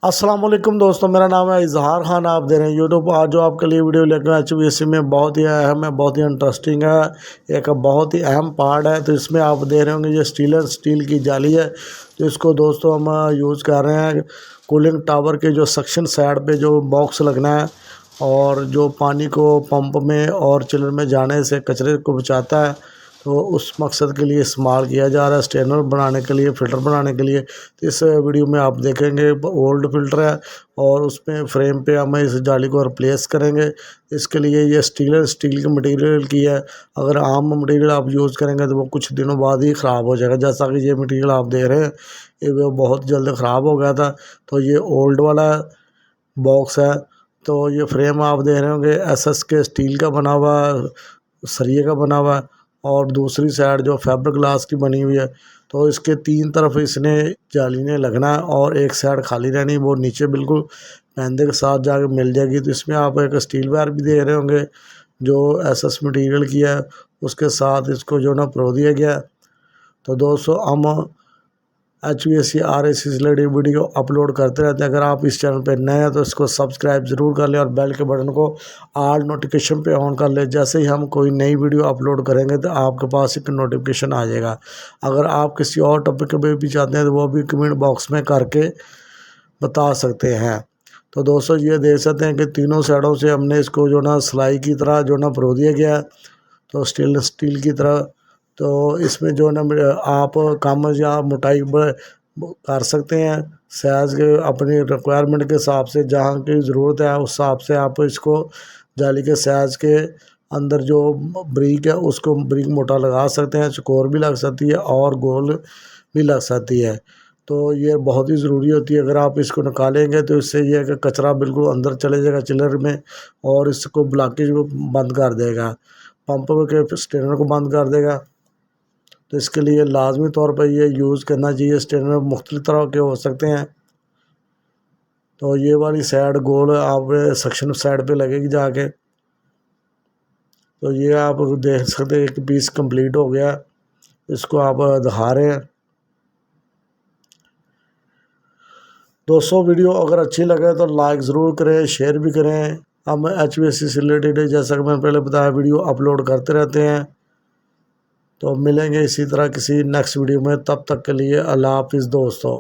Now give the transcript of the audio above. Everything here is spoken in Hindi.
अस्सलाम वालेकुम दोस्तों, मेरा नाम है इजहार खान। आप दे रहे हैं यूट्यूब। आज जो आपके लिए वीडियो लेकर आए HVAC में बहुत ही अहम है, बहुत ही इंटरेस्टिंग है, एक बहुत ही अहम पार्ट है। तो इसमें आप दे रहे होंगे ये स्टील की जाली है। तो इसको दोस्तों हम यूज़ कर रहे हैं कूलिंग टावर के जो सक्शन साइड पे जो बॉक्स लगना है और जो पानी को पंप में और चिलर में जाने से कचरे को बचाता है, तो उस मकसद के लिए इस्तेमाल किया जा रहा है, स्ट्रेनर बनाने के लिए, फ़िल्टर बनाने के लिए। तो इस वीडियो में आप देखेंगे ओल्ड फ़िल्टर है और उसमें फ्रेम पे हम इस जाली को रिप्लेस करेंगे। इसके लिए ये स्टील के मटेरियल की है। अगर आम मटेरियल आप यूज़ करेंगे तो वो कुछ दिनों बाद ही ख़राब हो जाएगा। जैसा कि ये मटेरियल आप दे रहे हैं, ये वो बहुत जल्द ख़राब हो गया था। तो ये ओल्ड वाला बॉक्स है। तो ये फ्रेम आप दे रहे होंगे SS के स्टील का बना हुआ, सरिये का बना हुआ है, और दूसरी साइड जो फैब्रिक ग्लास की बनी हुई है। तो इसके 3 तरफ इसने जाली ने लगना है और एक साइड खाली रहनी, वो नीचे बिल्कुल पैंदे के साथ जाके मिल जाएगी। तो इसमें आप एक स्टील वायर भी दे रहे होंगे जो SS मटेरियल की है, उसके साथ इसको जो ना परो दिया गया है। तो दोस्तों हम HVAC RAC से रिलेटेड वीडियो अपलोड करते रहते हैं। अगर आप इस चैनल पर नए हैं तो इसको सब्सक्राइब ज़रूर कर लें और बेल के बटन को ऑल नोटिफिकेशन पे ऑन कर लें। जैसे ही हम कोई नई वीडियो अपलोड करेंगे तो आपके पास एक नोटिफिकेशन आ जाएगा। अगर आप किसी और टॉपिक पे भी चाहते हैं तो वो भी कमेंट बॉक्स में करके बता सकते हैं। तो दोस्तों ये देख सकते हैं कि तीनों साइडों से हमने इसको जो ना सिलाई की तरह जो ना परो दिया गया है, तो स्टील की तरह। तो इसमें जो ना आप कम या मोटाई कर सकते हैं साइज़ के अपनी रिक्वायरमेंट के हिसाब से, जहाँ की ज़रूरत है उस हिसाब से आप इसको जाली के साइज़ के अंदर जो ब्रिक है उसको ब्रिक मोटा लगा सकते हैं, चौकोर भी लग सकती है और गोल भी लग सकती है। तो ये बहुत ही ज़रूरी होती है। अगर आप इसको निकालेंगे तो इससे ये है कि कचरा बिल्कुल अंदर चले जाएगा चिलर में और इसको ब्लॉकेज बंद कर देगा, पंप के स्ट्रेनर को बंद कर देगा। तो इसके लिए लाजमी तौर पर ये यूज़ करना चाहिए। स्ट्रेनर मुख्तलिफ तरह के हो सकते हैं। तो ये वाली साइड गोल आप सक्शन साइड पे लगेगी जाके। तो ये आप देख सकते हैं एक पीस कंप्लीट हो गया, इसको आप दिखा रहे हैं। दोस्तों वीडियो अगर अच्छी लगे तो लाइक ज़रूर करें, शेयर भी करें। हम HVAC से रिलेटेड जैसा कि मैंने पहले बताया वीडियो अपलोड करते रहते हैं। तो मिलेंगे इसी तरह किसी नेक्स्ट वीडियो में, तब तक के लिए अल्लाह हाफिज़ दोस्तों।